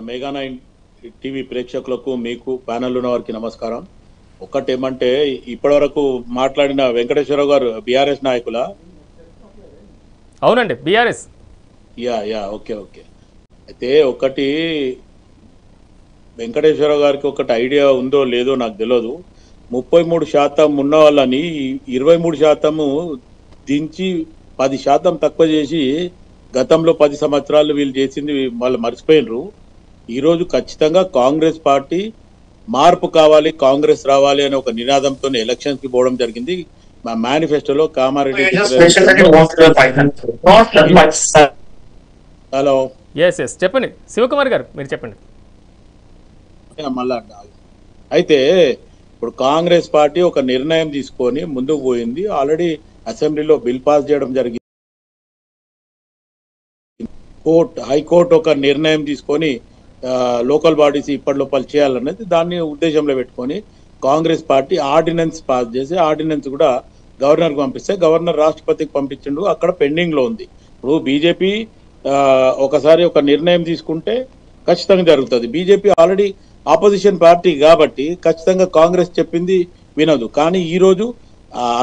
Mega 9 TV ప్రేక్షకులకు మీకు panel ఉన్న వారికి నమస్కారం. ఒకటేమంటే ఇప్పటివరకు మాట్లాడిన వెంకటేశ్వరరావు గారు బీఆర్ఎస్ నాయకుల? అవునండి, బీఆర్ఎస్. ఓకే. అయితే ఒకటి వెంకటేశ్వరరావు గారికి ఒకటి ఐడియా ఉందో లేదో నాకు తెలియదు. 33% ఉన్న వాళ్ళని 23% దించి 10% తక్కువ చేసి గతంలో 10 సంవత్సరాలు వీళ్ళు చేసింది వాళ్ళు మర్చిపోయినరు. ఈరోజు ఖచ్చితంగా కాంగ్రెస్ పార్టీ మార్పు కావాలి, కాంగ్రెస్ రావాలి అనే ఒక నినాదంతో ఎలక్షన్స్ కి పోవడం జరిగింది. మా మేనిఫెస్టోలో కామారెడ్డి హలో చెప్పండి శివకుమార్ గారు, మీరు చెప్పండి. మళ్ళా అయితే ఇప్పుడు కాంగ్రెస్ పార్టీ ఒక నిర్ణయం తీసుకొని ముందుకు పోయింది. ఆల్రెడీ అసెంబ్లీలో బిల్ పాస్ చేయడం జరిగింది. హైకోర్టు ఒక నిర్ణయం తీసుకొని లోకల్ బాడీస్ ఇప్పటి లోపల చేయాలనేది దాన్ని ఉద్దేశంలో పెట్టుకొని కాంగ్రెస్ పార్టీ ఆర్డినెన్స్ పాస్ చేసి ఆర్డినెన్స్ కూడా గవర్నర్కి పంపిస్తే గవర్నర్ రాష్ట్రపతికి పంపించిండు. అక్కడ పెండింగ్ లో ఉంది. ఇప్పుడు బీజేపీ ఒకసారి ఒక నిర్ణయం తీసుకుంటే ఖచ్చితంగా జరుగుతుంది. బీజేపీ ఆల్రెడీ ఆపోజిషన్ పార్టీ కాబట్టి ఖచ్చితంగా కాంగ్రెస్ చెప్పింది వినదు. కానీ ఈరోజు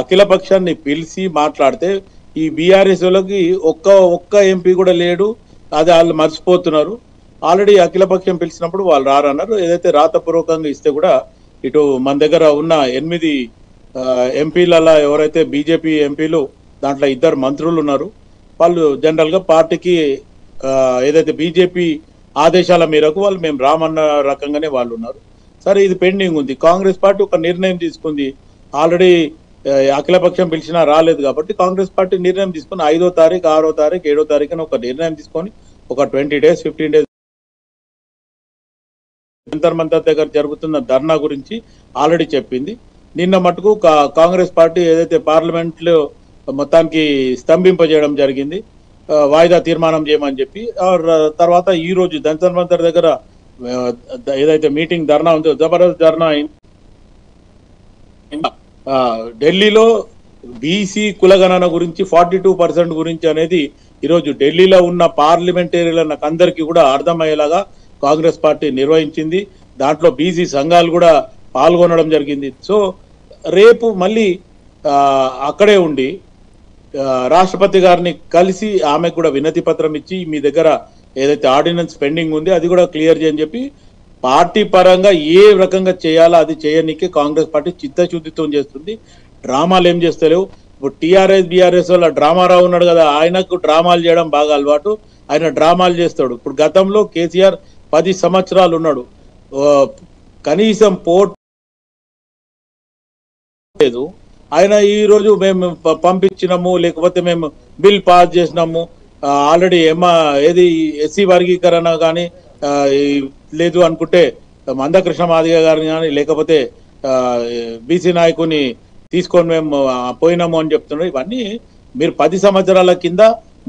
అఖిల పక్షాన్ని పిలిచి మాట్లాడితే ఈ బీఆర్ఎస్ వాళ్ళకి ఒక్క ఎంపీ కూడా లేడు. అది వాళ్ళు మర్చిపోతున్నారు. ఆల్రెడీ అఖిలపక్షం పిలిచినప్పుడు వాళ్ళు రారన్నారు. ఏదైతే రాతపూర్వకంగా ఇస్తే కూడా ఇటు మన దగ్గర ఉన్న 8 ఎంపీలలో ఎవరైతే బీజేపీ ఎంపీలు దాంట్లో 2 మంత్రులు ఉన్నారు. వాళ్ళు జనరల్ గా పార్టీకి ఏదైతే బీజేపీ ఆదేశాల మేరకు వాళ్ళు మేము రామన్న రకంగానే వాళ్ళు ఉన్నారు. సరే, ఇది పెండింగ్ ఉంది. కాంగ్రెస్ పార్టీ ఒక నిర్ణయం తీసుకుంది. ఆల్రెడీ అఖిలపక్షం పిలిచినా రాలేదు కాబట్టి కాంగ్రెస్ పార్టీ నిర్ణయం తీసుకుని 5వ తారీఖు 6వ తారీఖు 7వ తారీఖున ఒక నిర్ణయం తీసుకొని ఒక 20 days 15 days జంతర్ మంతర్ దగ్గర జరుగుతున్న ధర్నా గురించి ఆల్రెడీ చెప్పింది. నిన్న మటుకు కాంగ్రెస్ పార్టీ ఏదైతే పార్లమెంట్ లో మొత్తానికి స్తంభింపజేయడం జరిగింది, వాయిదా తీర్మానం చేయమని చెప్పి. తర్వాత ఈ రోజు జంతర్ మంతర్ దగ్గర ఏదైతే మీటింగ్ ధర్నా ఉందో జబర్దస్త్ ధర్నా ఢిల్లీలో బీసీ కులగణన గురించి 42% గురించి అనేది ఈరోజు ఢిల్లీలో ఉన్న పార్లమెంటేరియన్లకు అందరికీ కూడా అర్థమయ్యేలాగా కాంగ్రెస్ పార్టీ నిర్వహించింది. దాంట్లో బీసీ సంఘాలు కూడా పాల్గొనడం జరిగింది. సో రేపు మళ్ళీ అక్కడే ఉండి రాష్ట్రపతి గారిని కలిసి ఆమెకు కూడా వినతి పత్రం ఇచ్చి మీ దగ్గర ఏదైతే ఆర్డినెన్స్ పెండింగ్ ఉంది అది కూడా క్లియర్ చేయని చెప్పి పార్టీ పరంగా ఏ రకంగా చేయాలో అది చేయనీకే కాంగ్రెస్ పార్టీ చిత్తశుద్ధితో చేస్తుంది. డ్రామాలు ఏం చేస్తలేవు. ఇప్పుడు టీఆర్ఎస్ బీఆర్ఎస్ వల్ల డ్రామారావు ఉన్నాడు కదా, ఆయనకు డ్రామాలు చేయడం బాగా అలవాటు. ఆయన డ్రామాలు చేస్తాడు. ఇప్పుడు గతంలో కేసీఆర్ 10 సంవత్సరాలు ఉన్నాడు, కనీసం పోర్ట్ లేదు. ఆయన ఈ రోజు మేము పంపించినాము, లేకపోతే మేము బిల్ పాస్ చేసినాము, ఆల్రెడీ ఏది ఎస్సీ వర్గీకరణ కానీ లేదు అనుకుంటే మందకృష్ణ మాదిగ గారిని కానీ లేకపోతే బీసీ నాయకుని తీసుకొని మేము పోయినాము అని చెప్తున్నారు. ఇవన్నీ మీరు 10 సంవత్సరాల కింద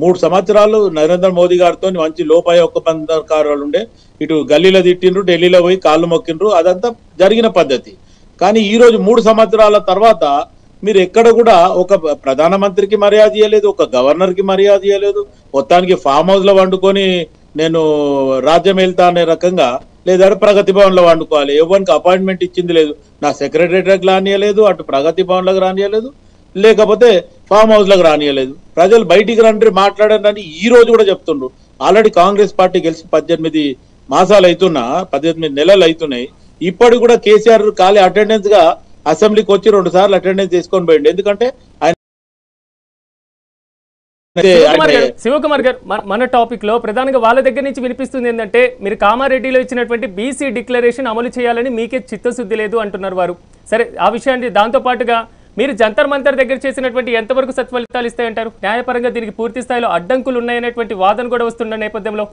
3 సంవత్సరాలు నరేంద్ర మోదీ గారితో మంచి లోపాయొప్పందకారాలు ఉండే, ఇటు గల్లీలో తిట్టిండ్రు, ఢిల్లీలో పోయి కాళ్ళు మొక్కిండ్రు, అదంతా జరిగిన పద్ధతి. కానీ ఈ రోజు 3 సంవత్సరాల తర్వాత మీరు ఎక్కడ కూడా ఒక ప్రధానమంత్రికి మర్యాద ఇవ్వలేదు, ఒక గవర్నర్ కి మర్యాద ఇవ్వలేదు. మొత్తానికి ఫామ్ హౌస్ లో వండుకొని నేను రాజ్యం వెళ్తా అనే రకంగా, లేదా ప్రగతి భవన్ లో వండుకోవాలి. ఎవరికి అపాయింట్మెంట్ ఇచ్చింది లేదు. నా సెక్రటరేట్లకు రానియలేదు, అటు ప్రగతి భవన్ లకు రానియలేదు, లేకపోతే ఫామ్ హౌస్ లకు రానియలేదు. ప్రజలు బయటికి రండి మాట్లాడండి ఈ రోజు కూడా చెప్తుండ్రు. ఆల్రెడీ కాంగ్రెస్ పార్టీ గెలిచి 18 మాసాలు అవుతున్నా, 18 నెలలు అవుతున్నాయి. ఇప్పటికి కూడా కేసీఆర్ ఖాళీ అటెండెన్స్ గా అసెంబ్లీకి వచ్చి 2 సార్లు అటెండెన్స్ తీసుకొని పోయింది. ఎందుకంటే ఆయన శివకుమార్ గారు, మన టాపిక్ లో ప్రధానంగా వాళ్ళ దగ్గర నుంచి వినిపిస్తుంది ఏంటంటే మీరు కామారెడ్డిలో ఇచ్చినటువంటి బీసీ డిక్లరేషన్ అమలు చేయాలని మీకే చిత్తశుద్ధి లేదు అంటున్నారు వారు. సరే, ఆ విషయాన్ని దాంతో పాటుగా మీరు జంతర్ మంతర్ దగ్గర చేసినటువంటి ఎంతవరకు సత్ఫలితాలు ఇస్తాయంటారు? న్యాయపరంగా దీనికి పూర్తి స్థాయిలో అడ్డంకులు ఉన్నాయనేటువంటి వాదన కూడా వస్తున్న నేపథ్యంలో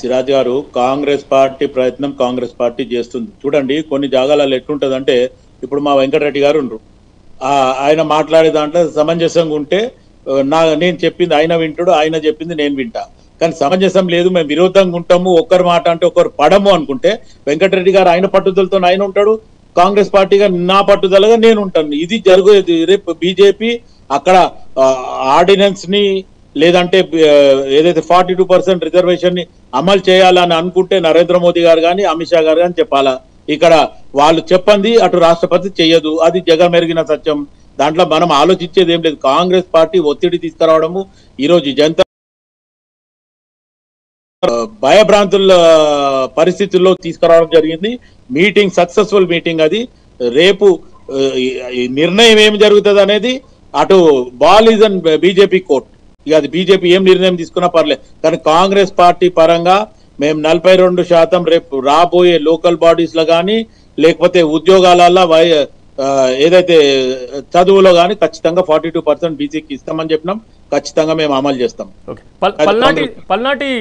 సిరాజ్ గారు, కాంగ్రెస్ పార్టీ ప్రయత్నం కాంగ్రెస్ పార్టీ చేస్తుంది. చూడండి, కొన్ని జాగాలలో ఎట్లుంటదంటే, ఇప్పుడు మా వెంకటరెడ్డి గారు ఉండరు, ఆయన మాట్లాడే దాంట్లో సమంజసంగా ఉంటే నేను చెప్పింది ఆయన వింటాడు, ఆయన చెప్పింది నేను వింటా. కానీ సమంజసం లేదు, మేము విరోధంగా ఉంటాము, ఒక్కరు మాట అంటే ఒకరు పడము అనుకుంటే వెంకటరెడ్డి గారు ఆయన పట్టుదలతో ఆయన ఉంటాడు, కాంగ్రెస్ పార్టీగా నా పట్టుదలగా నేను ఉంటాను. ఇది జరుగుతుంది. రేపు బీజేపీ అక్కడ ఆర్డినెన్స్ ని లేదంటే ఏదైతే 42% రిజర్వేషన్ ని అమలు చేయాలని అనుకుంటే నరేంద్ర మోదీ గారు కానీ అమిత్ షా గారు కానీ చెప్పాలా. ఇక్కడ వాళ్ళు చెప్పండి అటు రాష్ట్రపతి చెయ్యదు, అది జగమెరిగిన సత్యం. దాంట్లో మనం ఆలోచించేది ఏం లేదు. కాంగ్రెస్ పార్టీ ఒత్తిడి తీసుకురావడము, ఈరోజు జనతా భయభ్రాంతుల పరిస్థితుల్లో తీసుకురావడం జరిగింది. Meeting successful meeting. అది రేపు నిర్ణయం ఏం జరుగుతుంది అనేది అటు ball is and BJP court. ఇక అది బీజేపీ ఏం నిర్ణయం తీసుకున్నా పర్లేదు, కానీ కాంగ్రెస్ పార్టీ పరంగా మేము 42% రేపు రాబోయే లోకల్ బాడీస్ లో కానీ లేకపోతే ఉద్యోగాలలో ఏదైతే చదువులో కానీ ఖచ్చితంగా 42% బీసీకి ఇస్తామని చెప్పినాం. ఖచ్చితంగా మేము అమలు చేస్తాం. పల్నాటి